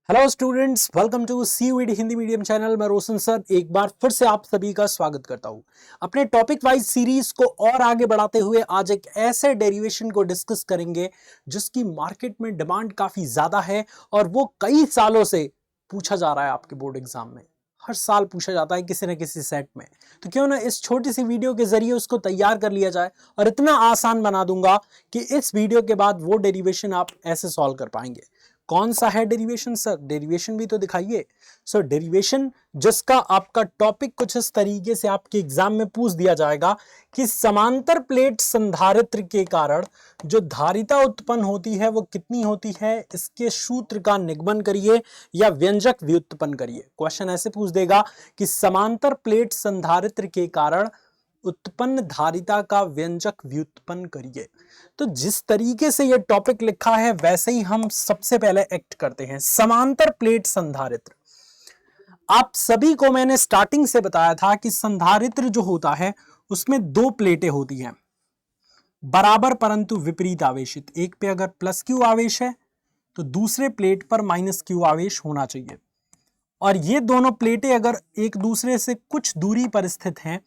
Hello students, welcome to CUET Hindi medium channel. मैं Roshan sir एक बार फिर से आप सभी का स्वागत करता हूं। अपने टॉपिक वाइज सीरीज को और आगे बढ़ाते हुए आज एक ऐसे डेरिवेशन को डिस्कस करेंगे जिसकी मार्केट में डिमांड काफी ज्यादा है और वो कई सालों से पूछा जा रहा है। आपके बोर्ड एग्जाम में हर साल पूछा जाता है किसी न किसी सेट में। तो क्यों ना इस छोटी सी वीडियो के जरिए उसको तैयार कर लिया जाए और इतना आसान बना दूंगा कि इस वीडियो के बाद वो डेरिवेशन आप ऐसे सॉल्व कर पाएंगे। कौन सा है डेरिवेशन सर? डेरिवेशन भी तो दिखाइए। सो डेरिवेशन जिसका आपका टॉपिक कुछ इस तरीके से आपके एग्जाम में पूछ दिया जाएगा कि समांतर प्लेट संधारित्र के कारण जो धारिता उत्पन्न होती है वो कितनी होती है, इसके सूत्र का निगमन करिए या व्यंजक व्युत्पन्न करिए। क्वेश्चन ऐसे पूछ देगा कि समांतर प्लेट संधारित्र के कारण उत्पन्न धारिता का व्यंजक व्युत्पन्न करिए। तो जिस तरीके से यह टॉपिक लिखा है वैसे ही हम सबसे पहले एक्ट करते हैं। समांतर प्लेट संधारित्र, आप सभी को मैंने स्टार्टिंग से बताया था कि संधारित्र जो होता है उसमें दो प्लेटें होती हैं, बराबर परंतु विपरीत आवेशित। एक पे अगर प्लस क्यू आवेश है तो दूसरे प्लेट पर माइनस क्यू आवेश होना चाहिए। और ये दोनों प्लेटें अगर एक दूसरे से कुछ दूरी पर स्थित हैं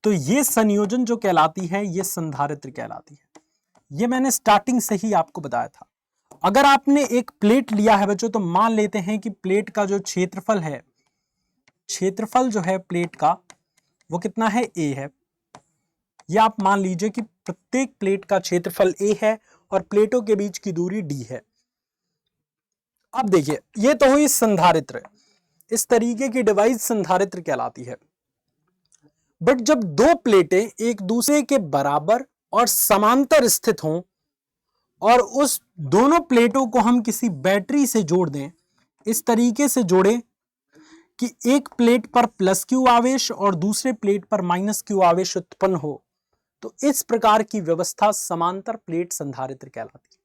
तो ये संयोजन जो कहलाती है ये संधारित्र कहलाती है। ये मैंने स्टार्टिंग से ही आपको बताया था। अगर आपने एक प्लेट लिया है बच्चों, तो मान लेते हैं कि प्लेट का जो क्षेत्रफल है, क्षेत्रफल जो है प्लेट का वो कितना है, ए है। या आप मान लीजिए कि प्रत्येक प्लेट का क्षेत्रफल ए है और प्लेटों के बीच की दूरी डी है। अब देखिए, ये तो हुई संधारित्र। इस तरीके की डिवाइस संधारित्र कहलाती है। बट जब दो प्लेटें एक दूसरे के बराबर और समांतर स्थित हों और उस दोनों प्लेटों को हम किसी बैटरी से जोड़ दें, इस तरीके से जोड़ें कि एक प्लेट पर प्लस क्यू आवेश और दूसरे प्लेट पर माइनस क्यू आवेश उत्पन्न हो, तो इस प्रकार की व्यवस्था समांतर प्लेट संधारित्र कहलाती है।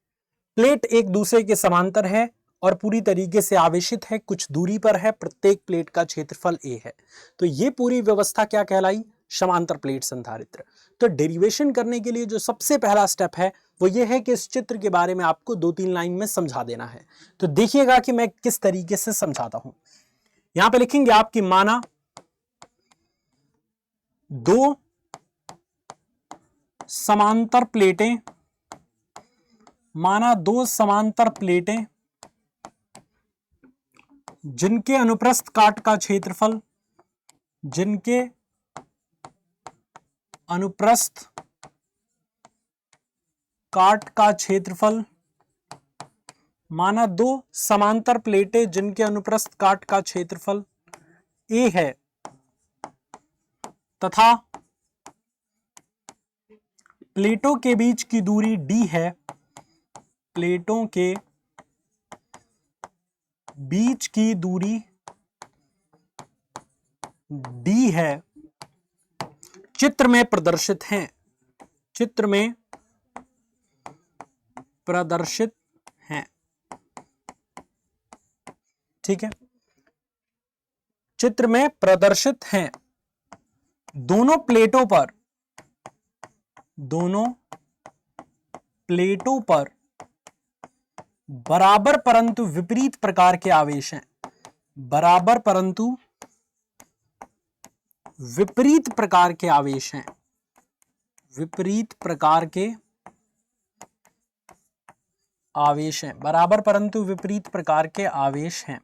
प्लेट एक दूसरे के समांतर है और पूरी तरीके से आवेशित है, कुछ दूरी पर है, प्रत्येक प्लेट का क्षेत्रफल ए है। तो ये पूरी व्यवस्था क्या कहलाई? समांतर प्लेट संधारित्र। तो डेरिवेशन करने के लिए जो सबसे पहला स्टेप है वो ये है कि इस चित्र के बारे में आपको 2-3 लाइन में समझा देना है। तो देखिएगा कि मैं किस तरीके से समझाता हूं। यहां पे लिखेंगे आपकी माना दो समांतर प्लेटें, माना दो समांतर प्लेटें जिनके अनुप्रस्थ काट का क्षेत्रफल, जिनके अनुप्रस्थ काट का क्षेत्रफल, माना दो समांतर प्लेटें जिनके अनुप्रस्थ काट का क्षेत्रफल ए है तथा प्लेटों के बीच की दूरी डी है, प्लेटों के बीच की दूरी डी है, चित्र में प्रदर्शित हैं, चित्र में प्रदर्शित हैं। ठीक है, चित्र में प्रदर्शित हैं। दोनों प्लेटों पर बराबर परंतु विपरीत प्रकार के आवेश हैं, बराबर परंतु विपरीत प्रकार के आवेश हैं, विपरीत प्रकार के आवेश हैं, बराबर परंतु विपरीत प्रकार के आवेश हैं।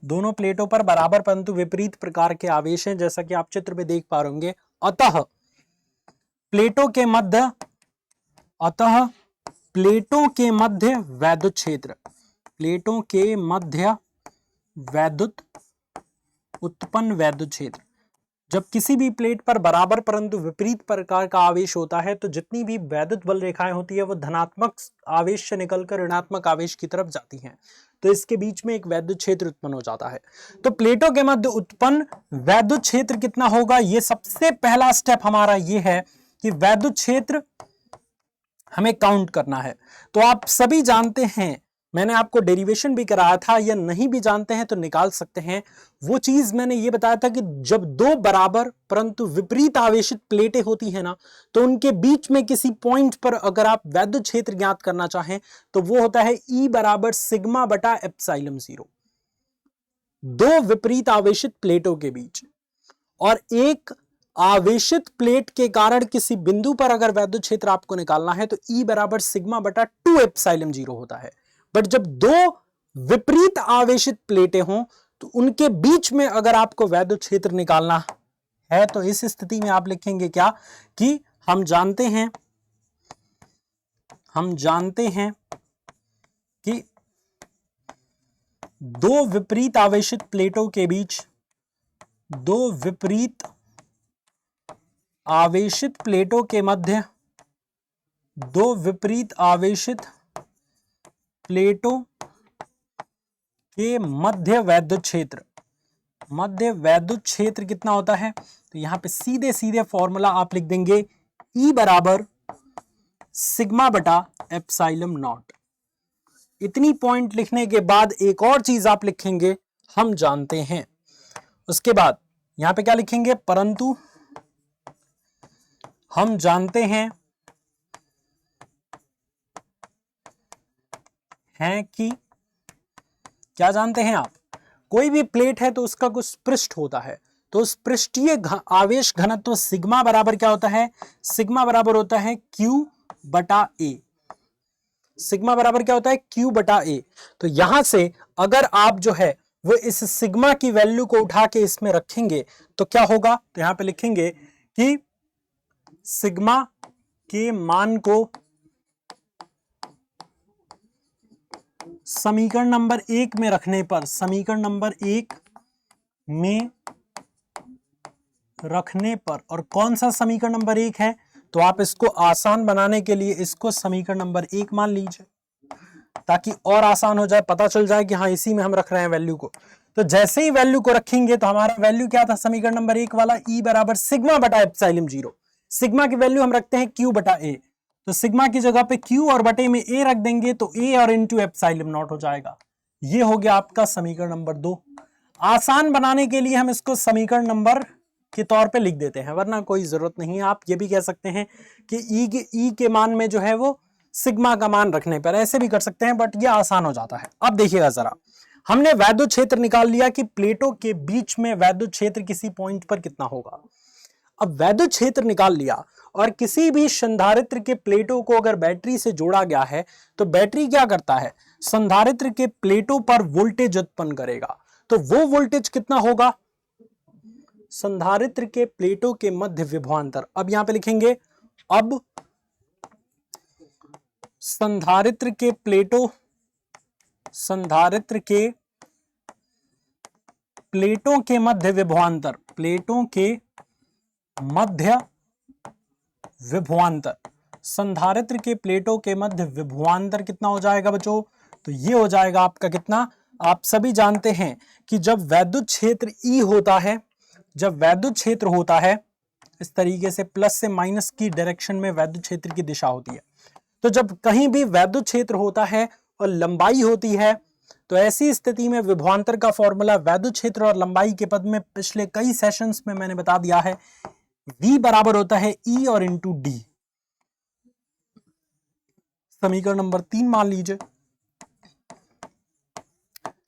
दोनों प्लेटों पर बराबर परंतु विपरीत प्रकार के आवेश हैं, जैसा कि आप चित्र में देख पा रहे होंगे। अतः प्लेटों के मध्य वैद्युत क्षेत्र, प्लेटों के मध्य वैद्युत उत्पन्न वैद्युत क्षेत्र। जब किसी भी प्लेट पर बराबर परंतु विपरीत प्रकार का आवेश होता है तो जितनी भी वैद्युत बल रेखाएं होती है वो धनात्मक आवेश से निकलकर ऋणात्मक आवेश की तरफ जाती हैं, तो इसके बीच में एक वैद्युत क्षेत्र उत्पन्न हो जाता है। तो प्लेटों के मध्य उत्पन्न वैद्युत क्षेत्र कितना होगा, ये सबसे पहला स्टेप हमारा ये है कि वैद्युत क्षेत्र हमें काउंट करना है। तो आप सभी जानते हैं, मैंने आपको डेरिवेशन भी कराया था, या नहीं भी जानते हैं तो निकाल सकते हैं। वो चीज मैंने ये बताया था कि जब दो बराबर परंतु विपरीत आवेशित प्लेटें होती हैं ना, तो उनके बीच में किसी पॉइंट पर अगर आप वैद्युत क्षेत्र ज्ञात करना चाहें तो वो होता है E बराबर सिग्मा बटा एप्सिलॉन 0। दो विपरीत आवेशित प्लेटों के बीच, और एक आवेशित प्लेट के कारण किसी बिंदु पर अगर वैद्युत क्षेत्र आपको निकालना है तो E बराबर सिग्मा बटा 2 एप्सिलॉन 0 होता है। बट जब दो विपरीत आवेशित प्लेटें हों तो उनके बीच में अगर आपको वैद्युत क्षेत्र निकालना है तो इस स्थिति में आप लिखेंगे क्या कि हम जानते हैं कि दो विपरीत आवेशित प्लेटों के बीच, दो विपरीत आवेशित प्लेटों के मध्य, दो विपरीत आवेशित प्लेटों के मध्य वैद्युत क्षेत्र कितना होता है? तो यहां पे सीधे सीधे फॉर्मूला आप लिख देंगे E बराबर सिग्मा बटा एप्सिलॉन नॉट। इतनी पॉइंट लिखने के बाद एक और चीज आप लिखेंगे, हम जानते हैं। उसके बाद यहां पे क्या लिखेंगे? परंतु हम जानते हैं कि, क्या जानते हैं आप? कोई भी प्लेट है तो उसका कुछ पृष्ठ होता है, तो उस पृष्ठीय आवेश घनत्व सिग्मा बराबर क्या होता है? सिग्मा बराबर होता है Q बटा A। सिग्मा बराबर क्या होता है? Q बटा A। तो यहां से अगर आप जो है वो इस सिग्मा की वैल्यू को उठा के इसमें रखेंगे तो क्या होगा? तो यहां पे लिखेंगे कि सिग्मा के मान को समीकरण नंबर 1 में रखने पर, समीकरण नंबर 1 में रखने पर, और कौन सा समीकरण नंबर 1 है? तो आप इसको आसान बनाने के लिए इसको समीकरण नंबर 1 मान लीजिए, ताकि और आसान हो जाए, पता चल जाए कि हाँ इसी में हम रख रहे हैं वैल्यू को। तो जैसे ही वैल्यू को रखेंगे तो हमारा वैल्यू क्या था समीकरण नंबर 1 वाला? E बराबर सिग्मा बटा एप्सिलॉन 0। सिग्मा की वैल्यू हम रखते हैं Q बटा A, तो सिग्मा की जगह पे Q और बटे में A रख देंगे तो A और इंटू एप्सिलॉन नॉट हो जाएगा। ये हो गया आपका समीकरण नंबर 2। आसान बनाने के लिए हम इसको समीकरण नंबर के तौर पे लिख देते हैं, वरना कोई जरूरत नहीं है। आप ये भी कह सकते हैं कि E के मान में जो है वो सिग्मा का मान रखने पर, ऐसे भी कर सकते हैं, बट ये आसान हो जाता है। अब देखिएगा जरा, हमने वैद्युत क्षेत्र निकाल लिया कि प्लेटों के बीच में वैद्युत क्षेत्र किसी पॉइंट पर कितना होगा। अब वैद्युत क्षेत्र निकाल लिया और किसी भी संधारित्र के प्लेटों को अगर बैटरी से जोड़ा गया है तो बैटरी क्या करता है? संधारित्र के प्लेटों पर वोल्टेज उत्पन्न करेगा। तो वो वोल्टेज कितना होगा? संधारित्र के प्लेटों के मध्य विभवांतर। अब यहां पे लिखेंगे, अब संधारित्र के प्लेटों के मध्य विभवांतर, प्लेटों के मध्य विभवांतर, संधारित्र के प्लेटों के मध्य विभवांतर कितना हो जाएगा बच्चों? तो ये हो जाएगा आपका कितना? आप सभी जानते हैं कि जब वैद्युत क्षेत्र E होता है, जब वैद्युत क्षेत्र होता है इस तरीके से प्लस से माइनस की डायरेक्शन में वैद्युत क्षेत्र की दिशा होती है, तो जब कहीं भी वैद्युत क्षेत्र होता है और लंबाई होती है तो ऐसी स्थिति में विभवांतर का फॉर्मूला वैद्युत क्षेत्र और लंबाई के पद में पिछले कई सेशंस में मैंने बता दिया है। V बराबर होता है E और इंटू D। समीकरण नंबर 3 मान लीजिए।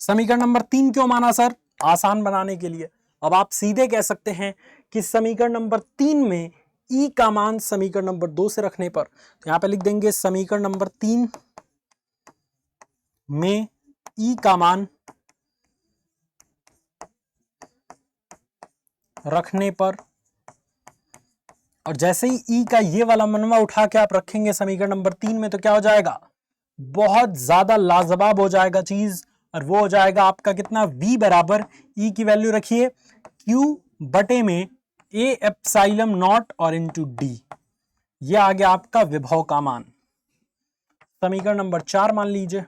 समीकरण नंबर 3 क्यों माना सर? आसान बनाने के लिए। अब आप सीधे कह सकते हैं कि समीकरण नंबर 3 में E का मान समीकरण नंबर 2 से रखने पर, तो यहां पे लिख देंगे समीकरण नंबर 3 में E का मान रखने पर, और जैसे ही E का ये वाला मनवा उठा के आप रखेंगे समीकरण नंबर 3 में तो क्या हो जाएगा? बहुत ज्यादा लाजवाब हो जाएगा चीज, और वो हो जाएगा आपका कितना? V बराबर E की वैल्यू रखिए Q बटे में A एप्सिलॉन नॉट और इंटू D। ये आ गया आपका विभव का मान। समीकरण नंबर 4 मान लीजिए,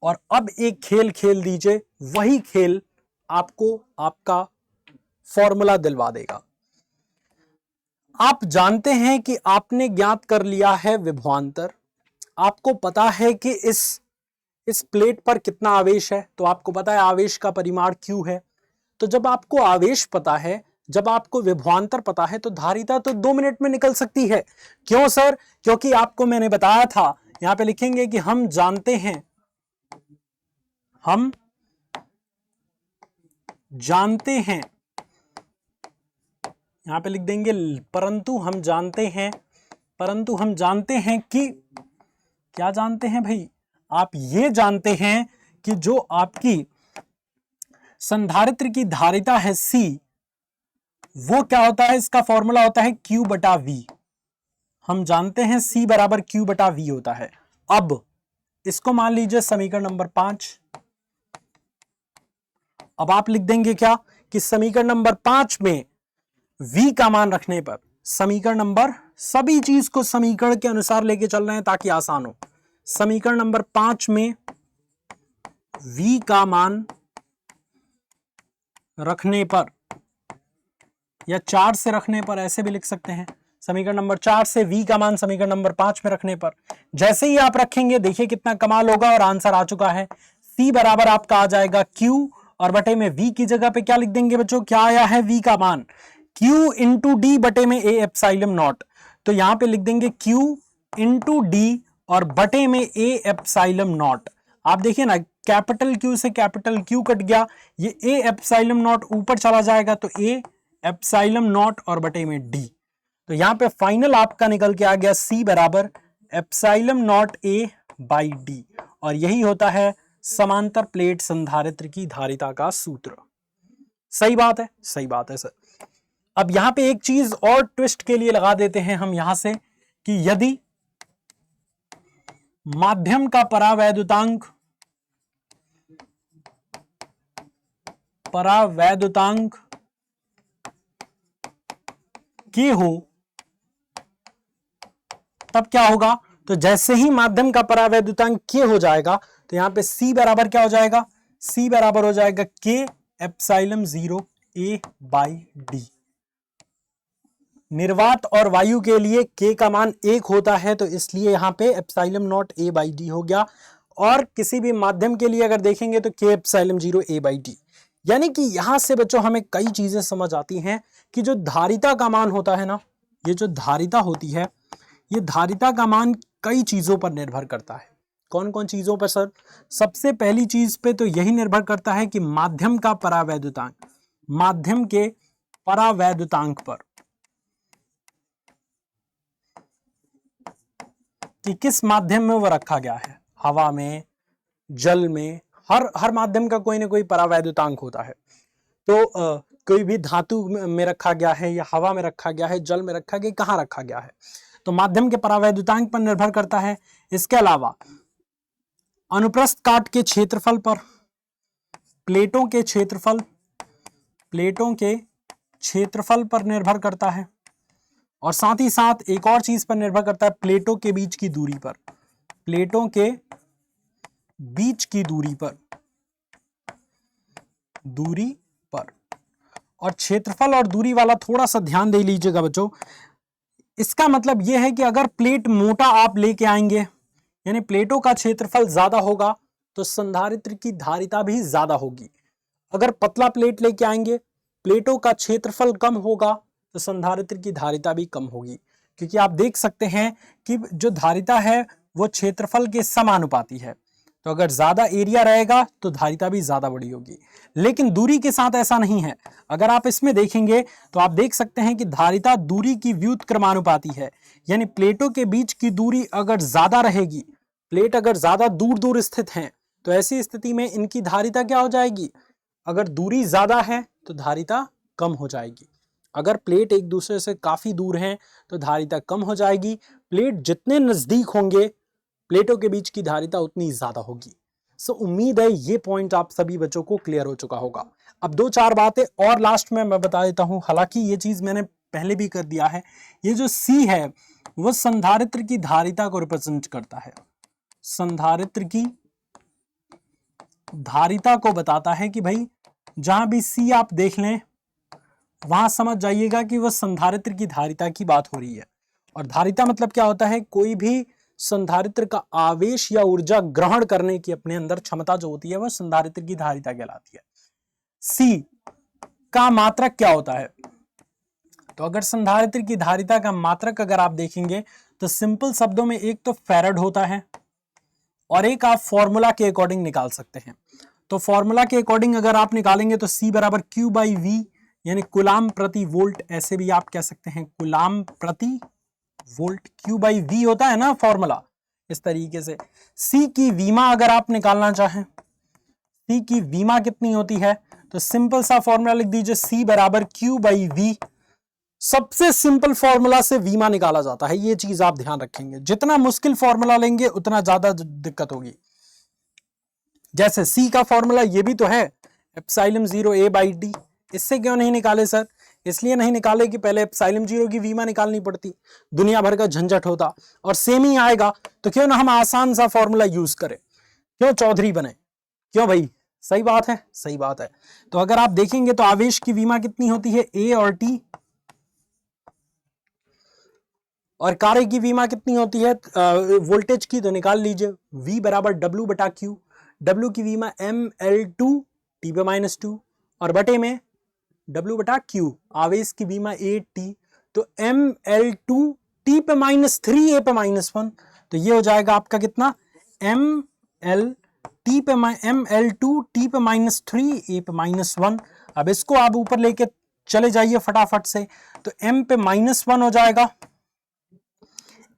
और अब एक खेल खेल दीजिए, वही खेल आपको आपका फॉर्मूला दिलवा देगा। आप जानते हैं कि आपने ज्ञात कर लिया है विभवांतर, आपको पता है कि इस प्लेट पर कितना आवेश है, तो आपको पता है आवेश का परिमाण Q है। तो जब आपको आवेश पता है, जब आपको विभवांतर पता है, तो धारिता तो 2 मिनट में निकल सकती है। क्यों सर? क्योंकि आपको मैंने बताया था, यहां पे लिखेंगे कि हम जानते हैं जानते हैं, यहां पे लिख देंगे परंतु हम जानते हैं, परंतु हम जानते हैं कि, क्या जानते हैं भाई, आप ये जानते हैं कि जो आपकी संधारित्र की धारिता है C, वो क्या होता है, इसका फॉर्मूला होता है Q बटा V। हम जानते हैं C बराबर Q बटा V होता है। अब इसको मान लीजिए समीकरण नंबर 5। अब आप लिख देंगे क्या कि समीकरण नंबर 5 में V का मान रखने पर, समीकरण नंबर, सभी चीज को समीकरण के अनुसार लेके चल रहे हैं ताकि आसान हो। समीकरण नंबर 5 में V का मान रखने पर, या 4 से रखने पर, ऐसे भी लिख सकते हैं। समीकरण नंबर 4 से V का मान समीकरण नंबर 5 में रखने पर जैसे ही आप रखेंगे, देखिए कितना कमाल होगा और आंसर आ चुका है। C बराबर आपका आ जाएगा Q, और बटे में V की जगह पे क्या लिख देंगे बच्चों, क्या आया है V का मान, Q इंटू डी बटे में A एप्सिलॉन नॉट। तो यहां पे लिख देंगे Q इंटू डी और बटे में A एप्सिलॉन नॉट। आप देखिए ना, कैपिटल Q से कैपिटल Q कट गया, ये A एप्सिलॉन नॉट ऊपर चला जाएगा तो A एप्सिलॉन नॉट और बटे में D। तो यहां पे फाइनल आपका निकल के आ गया C बराबर epsilon not A by D, और यही होता है समांतर प्लेट संधारित्र की धारिता का सूत्र। सही बात है, सही बात है सर। अब यहां पे एक चीज और ट्विस्ट के लिए लगा देते हैं हम यहां से कि यदि माध्यम का परावैद्युतांक K हो, तब क्या होगा, तो जैसे ही माध्यम का परावैद्युतांक K हो जाएगा तो यहां पे C बराबर क्या हो जाएगा, C बराबर हो जाएगा K epsilon 0 A by D। निर्वात और वायु के लिए K का मान 1 होता है, तो इसलिए यहां पे epsilon not A by D हो गया। और किसी भी माध्यम के लिए अगर देखेंगे तो K epsilon 0 A by D। यानी कि यहां से बच्चों हमें कई चीजें समझ आती हैं कि जो धारिता का मान होता है ना, ये जो धारिता होती है, ये धारिता का मान कई चीजों पर निर्भर करता है। कौन कौन चीजों पर सर? सबसे पहली चीज पे तो यही निर्भर करता है कि माध्यम का परावैद्युतांक, माध्यम के परावैद्युतांक पर कि किस माध्यम में वो रखा गया है, हवा में, जल में, हर माध्यम का कोई ना कोई परावैद्युतांक होता है। तो कोई भी धातु में रखा गया है, या हवा में रखा गया है, जल में रखा गया, कहाँ रखा गया है, तो माध्यम के परावैद्युतांक पर निर्भर करता है। इसके अलावा अनुप्रस्थ काट के क्षेत्रफल पर, प्लेटों के क्षेत्रफल पर निर्भर करता है, और साथ ही साथ एक और चीज पर निर्भर करता है, प्लेटों के बीच की दूरी पर, प्लेटों के बीच की दूरी पर और क्षेत्रफल और दूरी वाला थोड़ा सा ध्यान दे लीजिएगा बच्चों। इसका मतलब यह है कि अगर प्लेट मोटा आप लेके आएंगे, यानी प्लेटों का क्षेत्रफल ज्यादा होगा, तो संधारित्र की धारिता भी ज्यादा होगी। अगर पतला प्लेट लेके आएंगे, प्लेटों का क्षेत्रफल कम होगा, तो संधारित्र की धारिता भी कम होगी। क्योंकि आप देख सकते हैं कि जो धारिता है वो क्षेत्रफल के समानुपाती है, तो अगर ज्यादा एरिया रहेगा तो धारिता भी ज्यादा बड़ी होगी। लेकिन दूरी के साथ ऐसा नहीं है। अगर आप इसमें देखेंगे तो आप देख सकते हैं कि धारिता दूरी की व्युत्क्रमानुपाती है, यानी प्लेटों के बीच की दूरी अगर ज्यादा रहेगी, प्लेट अगर ज्यादा दूर दूर स्थित हैं, तो ऐसी स्थिति में इनकी धारिता क्या हो जाएगी, अगर दूरी ज्यादा है तो धारिता कम हो जाएगी। अगर प्लेट एक दूसरे से काफी दूर हैं तो धारिता कम हो जाएगी। प्लेट जितने नजदीक होंगे, प्लेटों के बीच की धारिता उतनी ज्यादा होगी। सो उम्मीद है ये पॉइंट आप सभी बच्चों को क्लियर हो चुका होगा। अब 2-4 बातें और लास्ट में मैं बता देता हूं, हालांकि ये चीज मैंने पहले भी कर दिया है। ये जो C है वो संधारित्र की धारिता को रिप्रेजेंट करता है, संधारित्र की धारिता को बताता है कि भाई जहां भी C आप देख लें वहां समझ जाइएगा कि वह संधारित्र की धारिता की बात हो रही है। और धारिता मतलब क्या होता है, कोई भी संधारित्र का आवेश या ऊर्जा ग्रहण करने की अपने अंदर क्षमता जो होती है वह संधारित्र की धारिता कहलाती है। C का मात्रक क्या होता है, तो अगर संधारित्र की धारिता का मात्रक अगर आप देखेंगे तो सिंपल शब्दों में एक तो फैराड होता है और एक आप फॉर्मूला के अकॉर्डिंग निकाल सकते हैं। तो फॉर्मूला के अकॉर्डिंग अगर आप निकालेंगे तो C बराबर Q बाई V, यानी कुलाम प्रति वोल्ट, ऐसे भी आप कह सकते हैं कुलाम प्रति वोल्ट, Q बाई V होता है ना फॉर्मूला, इस तरीके से। C की वीमा अगर आप निकालना चाहें, C की वीमा कितनी होती है, तो सिंपल सा फॉर्मूला लिख दीजिए C बराबर Q बाई V। सबसे सिंपल फॉर्मूला से वीमा निकाला जाता है, ये चीज आप ध्यान रखेंगे। जितना मुश्किल फॉर्मूला लेंगे उतना ज्यादा दिक्कत होगी। जैसे C का फॉर्मूला ये भी तो है, एप्सिलॉन 0 A बाई D। इससे क्यों नहीं निकाले सर? इसलिए नहीं निकाले कि पहले एप्सिलॉन 0 की वीमा निकालनी पड़ती, दुनिया भर का झंझट होता, और सेम ही आएगा, तो क्यों ना हम आसान सा फॉर्मूला यूज करें, क्यों चौधरी बने, क्यों भाई? सही बात है, सही बात है। तो अगर आप देखेंगे तो आवेश की वीमा कितनी होती है, A और T, और कार्य की वीमा कितनी होती है वोल्टेज की, तो निकाल लीजिए V बराबर W बटा Q। W की वीमा ML2 T पे माइनस 2, और बटे में W बटा Q, आवेश की वीमा AT, तो ML2 T पे माइनस 3 A पे माइनस 1, तो ये हो जाएगा आपका कितना, ML2 T पे माइनस 3 A पे माइनस 1। अब इसको आप ऊपर लेके चले जाइए फटाफट से, तो M पे माइनस 1 हो जाएगा,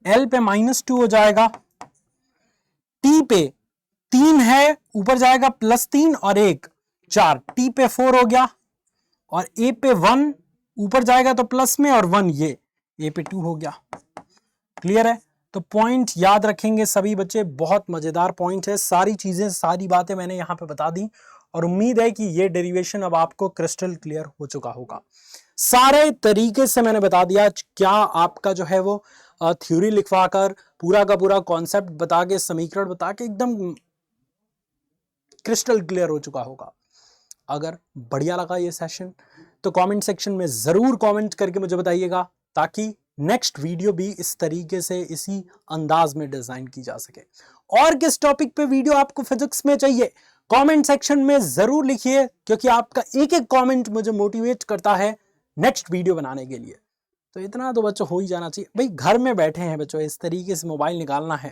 L पे माइनस 2 हो जाएगा, T पे 3 है, ऊपर जाएगा प्लस 3 और 1 4, T पे 4 हो गया, और A पे 1 ऊपर जाएगा तो प्लस में, और 1 ये A पे 2 हो गया। क्लियर है? तो पॉइंट याद रखेंगे सभी बच्चे, बहुत मजेदार पॉइंट है। सारी चीजें, सारी बातें मैंने यहां पे बता दी, और उम्मीद है कि ये डेरिवेशन अब आपको क्रिस्टल क्लियर हो चुका होगा। सारे तरीके से मैंने बता दिया, क्या आपका जो है वो थ्योरी लिखवाकर पूरा का पूरा कॉन्सेप्ट बता के, समीकरण बता के एकदम क्रिस्टल क्लियर हो चुका होगा। अगर बढ़िया लगा ये सेशन तो कमेंट सेक्शन में जरूर कमेंट करके मुझे बताइएगा, ताकि नेक्स्ट वीडियो भी इस तरीके से, इसी अंदाज में डिजाइन की जा सके। और किस टॉपिक पे वीडियो आपको फिजिक्स में चाहिए, कमेंट सेक्शन में जरूर लिखिए, क्योंकि आपका एक एक कमेंट मुझे मोटिवेट करता है नेक्स्ट वीडियो बनाने के लिए। तो इतना तो बच्चों हो ही जाना चाहिए भाई, घर में बैठे हैं बच्चों, इस तरीके से मोबाइल निकालना है,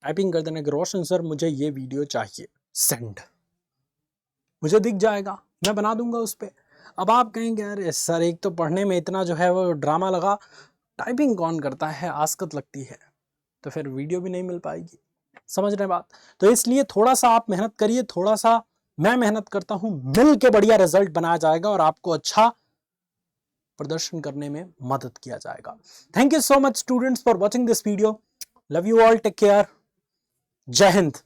टाइपिंग कर देना कि रोशन सर मुझे ये वीडियो चाहिए, सेंड, मुझे दिख जाएगा, मैं बना दूंगा उस पर। अब आप कहेंगे अरे सर एक तो पढ़ने में इतना जो है वो ड्रामा लगा, टाइपिंग कौन करता है, आसकत लगती है, तो फिर वीडियो भी नहीं मिल पाएगी। समझ रहे बात? तो इसलिए थोड़ा सा आप मेहनत करिए, थोड़ा सा मैं मेहनत करता हूं, मिल के बढ़िया रिजल्ट बनाया जाएगा और आपको अच्छा प्रदर्शन करने में मदद किया जाएगा। Thank you so much students for watching this video. Love you all, take care, जय हिंद।